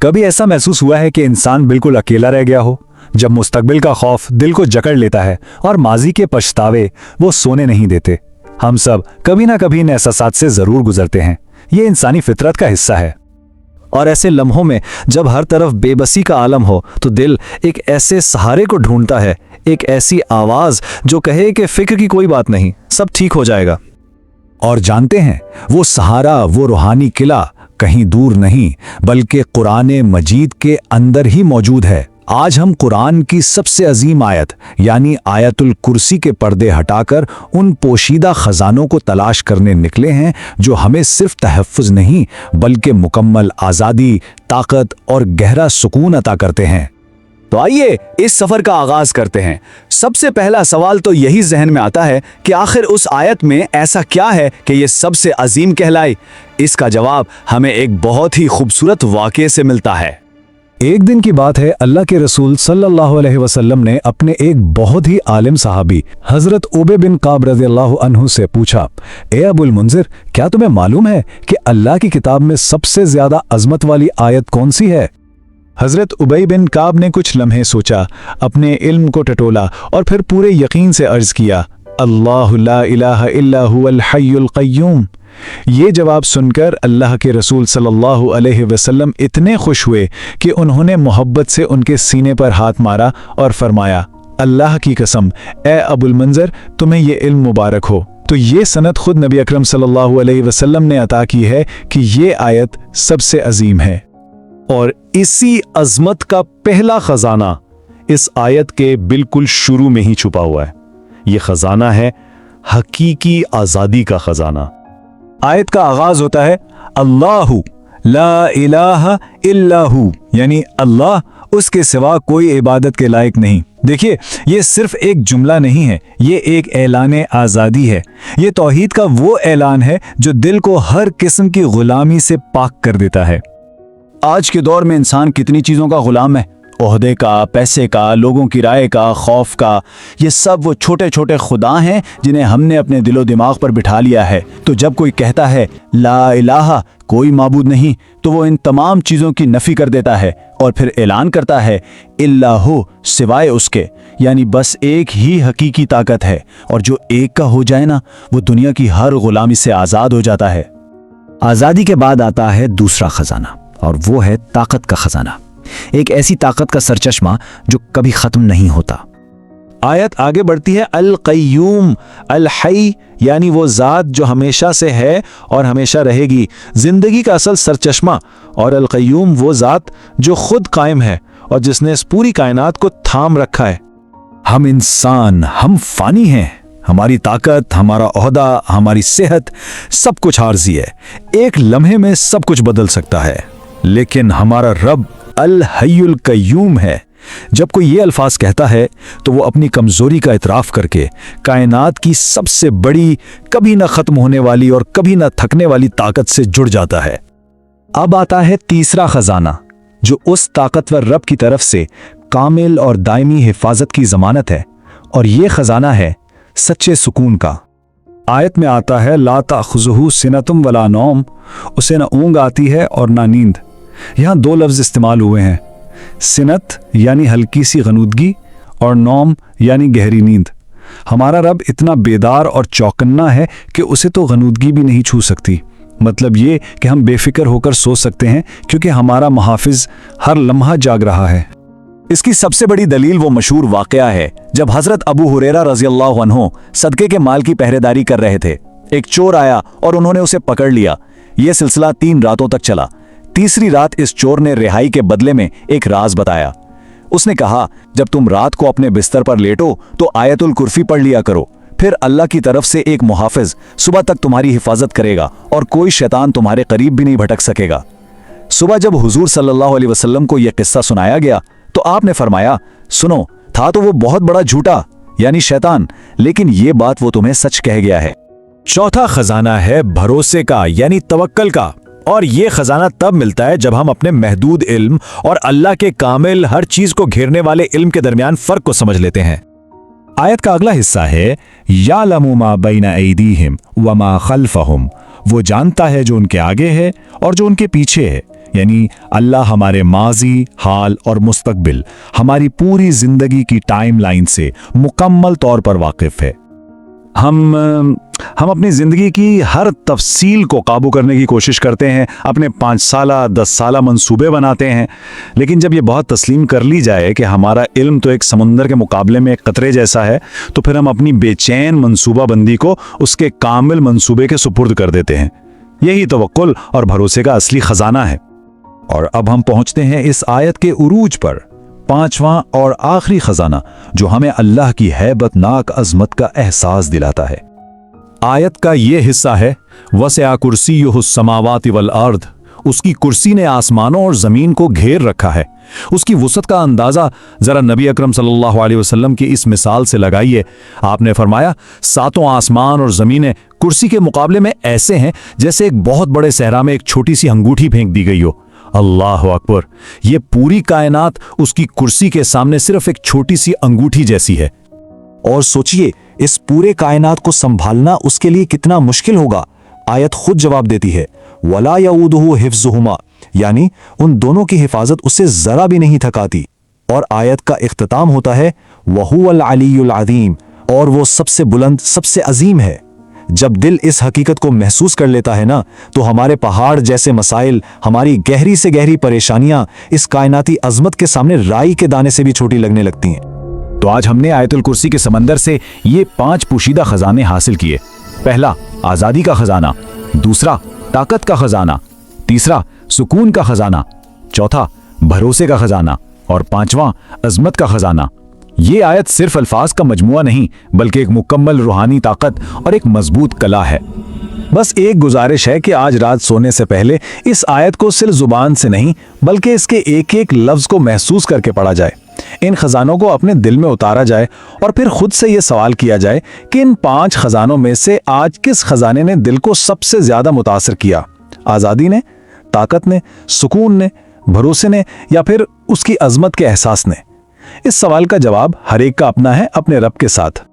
कभी ऐसा महसूस हुआ है कि इंसान बिल्कुल अकेला रह गया हो, जब मुस्तकबिल का खौफ दिल को जकड़ लेता है और माजी के पछतावे वो सोने नहीं देते? हम सब कभी ना कभी इन एहसासात से जरूर गुजरते हैं। ये इंसानी फितरत का हिस्सा है। और ऐसे लम्हों में जब हर तरफ बेबसी का आलम हो तो दिल एक ऐसे सहारे को ढूंढता है, एक ऐसी आवाज जो कहे कि फिक्र की कोई बात नहीं, सब ठीक हो जाएगा। और जानते हैं, वो सहारा, वो रूहानी किला कहीं दूर नहीं बल्कि कुरान मजीद के अंदर ही मौजूद है। आज हम कुरान की सबसे अजीम आयत यानी आयतुल कुर्सी के पर्दे हटाकर उन पोशीदा खजानों को तलाश करने निकले हैं जो हमें सिर्फ तहफ़्फ़ुज़ नहीं बल्कि मुकम्मल आज़ादी, ताकत और गहरा सुकून अता करते हैं। तो आइए इस सफर का आगाज करते हैं। सबसे पहला सवाल तो यही जहन में आता है कि आखिर उस आयत में ऐसा क्या है कि ये सबसे अजीम कहलाई। इसका जवाब हमें एक बहुत ही खूबसूरत वाक़े से मिलता है। एक दिन की बात है, अल्लाह के रसूल सल्लल्लाहु अलैहि वसल्लम ने अपने एक बहुत ही आलिम सहाबी हजरत उबे बिन काब रज़ियल्लाहु अन्हु से पूछा, ए अबुल मुंज़िर, क्या तुम्हें मालूम है कि अल्लाह की किताब में सबसे ज्यादा अजमत वाली आयत कौन सी है? हजरत उबई बिन काब ने कुछ लम्हे सोचा, अपने इल्म को टटोला और फिर पूरे यकीन से अर्ज किया, अल्लाहु ला इलाहा इल्ला हुवल हय्युल क़य्यूम। ये जवाब सुनकर अल्लाह के रसूल सल्लल्लाहु अलैहि वसल्लम इतने खुश हुए कि उन्होंने मोहब्बत से उनके सीने पर हाथ मारा और फरमाया, अल्लाह की कसम, ए अबुल मंजर, तुम्हें ये इल्म मुबारक हो। तो ये सनद खुद नबी अकरम सल्लल्लाहु अलैहि वसल्लम ने अता की है कि ये आयत सबसे अजीम है। और इसी अजमत का पहला खजाना इस आयत के बिल्कुल शुरू में ही छुपा हुआ है। ये खजाना है हकीकी आज़ादी का खजाना। आयत का आगाज होता है, अल्लाहु ला इलाहा इल्लाहु, यानी अल्लाह, उसके सिवा कोई इबादत के लायक नहीं। देखिए, ये सिर्फ एक जुमला नहीं है, ये एक ऐलान आज़ादी है। ये तौहीद का वो ऐलान है जो दिल को हर किस्म की गुलामी से पाक कर देता है। आज के दौर में इंसान कितनी चीज़ों का गुलाम है, ओहदे का, पैसे का, लोगों की राय का, खौफ का। ये सब वो छोटे छोटे खुदा हैं जिन्हें हमने अपने दिलो दिमाग पर बिठा लिया है। तो जब कोई कहता है ला इलाहा, कोई माबूद नहीं, तो वो इन तमाम चीज़ों की नफ़ी कर देता है और फिर ऐलान करता है इल्लाहु, सिवाय उसके, यानी बस एक ही हकीकी ताकत है, और जो एक का हो जाए ना, वो दुनिया की हर गुलामी से आज़ाद हो जाता है। आज़ादी के बाद आता है दूसरा खजाना, और वो है ताकत का खजाना। एक ऐसी ताकत का सरचश्मा जो कभी खत्म नहीं होता। आयत आगे बढ़ती है, अल क़य्यूम, अल हई, यानी वो ज़ात जो हमेशा से है और हमेशा रहेगी, जिंदगी का असल सरचश्मा। और अल क़य्यूम वो ज़ात जो खुद कायम है और जिसने इस पूरी कायनात को थाम रखा है। हम इंसान, हम फानी हैं। हमारी ताकत, हमारा ओहदा, हमारी सेहत, सब कुछ आर्जी है। एक लम्हे में सब कुछ बदल सकता है, लेकिन हमारा रब अल हय्युल क़य्यूम है। जब कोई ये अल्फाज कहता है तो वो अपनी कमजोरी का इतराफ करके कायनात की सबसे बड़ी, कभी ना खत्म होने वाली और कभी ना थकने वाली ताकत से जुड़ जाता है। अब आता है तीसरा खजाना, जो उस ताकतवर रब की तरफ से कामिल और दायमी हिफाजत की जमानत है, और ये खजाना है सच्चे सुकून का। आयत में आता है, ला ताखुज़ुहु सिनतुम वला नौम, उसे ना ऊँग आती है और ना नींद। यहाँ दो लफ्ज़ इस्तेमाल हुए हैं, सिनत यानी हल्की सी गनूदगी और नौम यानी गहरी नींद। हमारा रब इतना बेदार और चौकन्ना है कि उसे तो गनूदगी भी नहीं छू सकती। मतलब ये कि हम बेफिक्र होकर सो सकते हैं क्योंकि हमारा मुहाफिज हर लम्हा जाग रहा है। इसकी सबसे बड़ी दलील वो मशहूर वाक़या है जब हज़रत अबू हुरैरा रज़ियल्लाहु अन्हु सदक़े के माल की पहरेदारी कर रहे थे। एक चोर आया और उन्होंने उसे पकड़ लिया। यह सिलसिला 3 रातों तक चला। तीसरी रात इस चोर ने रिहाई के बदले में एक राज बताया। उसने कहा, जब तुम रात को अपने बिस्तर पर लेटो तो आयतुल कुर्सी पढ़ लिया करो, फिर अल्लाह की तरफ से एक मुहाफिज सुबह तक तुम्हारी हिफाजत करेगा और कोई शैतान तुम्हारे करीब भी नहीं भटक सकेगा। सुबह जब हुजूर सल्लल्लाहु अलैहि वसल्लम को यह किस्सा सुनाया गया तो आपने फरमाया, सुनो, था तो वो बहुत बड़ा झूठा यानी शैतान, लेकिन ये बात वो तुम्हें सच कह गया है। चौथा खजाना है भरोसे का यानी तवक्कल का, और ये खजाना तब मिलता है जब हम अपने महदूद इल्म और अल्लाह के कामिल हर चीज को घेरने वाले इल्म के दरमियान फर्क को समझ लेते हैं। आयत का अगला हिस्सा है, यालमु मा बैना ऐदीहिम व मा खल्फहुम, वो जानता है जो उनके आगे है और जो उनके पीछे है, यानी अल्लाह हमारे माजी, हाल और मुस्तकबिल, हमारी पूरी जिंदगी की टाइम लाइन से मुकम्मल तौर पर वाकिफ है। हम अपनी जिंदगी की हर तफसील को काबू करने की कोशिश करते हैं, अपने 5 साला 10 साला मंसूबे बनाते हैं, लेकिन जब ये बहुत तस्लीम कर ली जाए कि हमारा इल्म तो एक समुंदर के मुकाबले में एक कतरे जैसा है, तो फिर हम अपनी बेचैन मंसूबा बंदी को उसके कामिल मंसूबे के सुपुर्द कर देते हैं। यही तवक्कुल और भरोसे का असली खजाना है। और अब हम पहुंचते हैं इस आयत के उरूज पर, 5वां और आखिरी खजाना जो हमें अल्लाह की हैबतनाक अजमत का एहसास दिलाता है। आयत का ये हिस्सा है, वसिअ कुर्सियुहुस समावाति वल अर्द, उसकी कुर्सी ने आसमानों और जमीन को घेर रखा है। उसकी वुसअत का अंदाजा जरा नबी अकरम सल्लल्लाहु अलैहि वसल्लम की इस मिसाल से लगाइए। आपने फरमाया, 7 आसमान और जमीनें कुर्सी के मुकाबले में ऐसे हैं जैसे एक बहुत बड़े सहरा में एक छोटी सी अंगूठी फेंक दी गई हो। अल्लाह अकबर, ये पूरी कायनात उसकी कुर्सी के सामने सिर्फ एक छोटी सी अंगूठी जैसी है। और सोचिए, इस पूरे कायनात को संभालना उसके लिए कितना मुश्किल होगा। आयत खुद जवाब देती है, वला यऊदुहु हिफ्ज़ुहुमा, यानी उन दोनों की हिफाजत उसे जरा भी नहीं थकाती। और आयत का इख्तिताम होता है, वहुवल अलीयुल अज़ीम, और वो सबसे बुलंद, सबसे अजीम है। जब दिल इस हकीकत को महसूस कर लेता है ना, तो हमारे पहाड़ जैसे मसाइल, हमारी गहरी से गहरी परेशानियां इस कायनाती अजमत के सामने राई के दाने से भी छोटी लगने लगती हैं। तो आज हमने आयतुल कुर्सी के समंदर से ये 5 पोशीदा खजाने हासिल किए। पहला, आज़ादी का खजाना। दूसरा, ताकत का खजाना। तीसरा, सुकून का खजाना। चौथा, भरोसे का खजाना। और 5वां, अजमत का खजाना। ये आयत सिर्फ अल्फाज का मजमुआ नहीं, बल्कि एक मुकम्मल रूहानी ताकत और एक मजबूत कला है। बस एक गुजारिश है कि आज रात सोने से पहले इस आयत को सिर्फ जुबान से नहीं, बल्कि इसके एक एक लफ्ज को महसूस करके पढ़ा जाए। इन खजानों को अपने दिल में उतारा जाए और फिर खुद से यह सवाल किया जाए कि इन 5 खजानों में से आज किस खजाने ने दिल को सबसे ज्यादा मुतासर किया? आज़ादी ने, ताकत ने, सुकून ने, भरोसे ने, या फिर उसकी अजमत के एहसास ने? इस सवाल का जवाब हर एक का अपना है, अपने रब के साथ।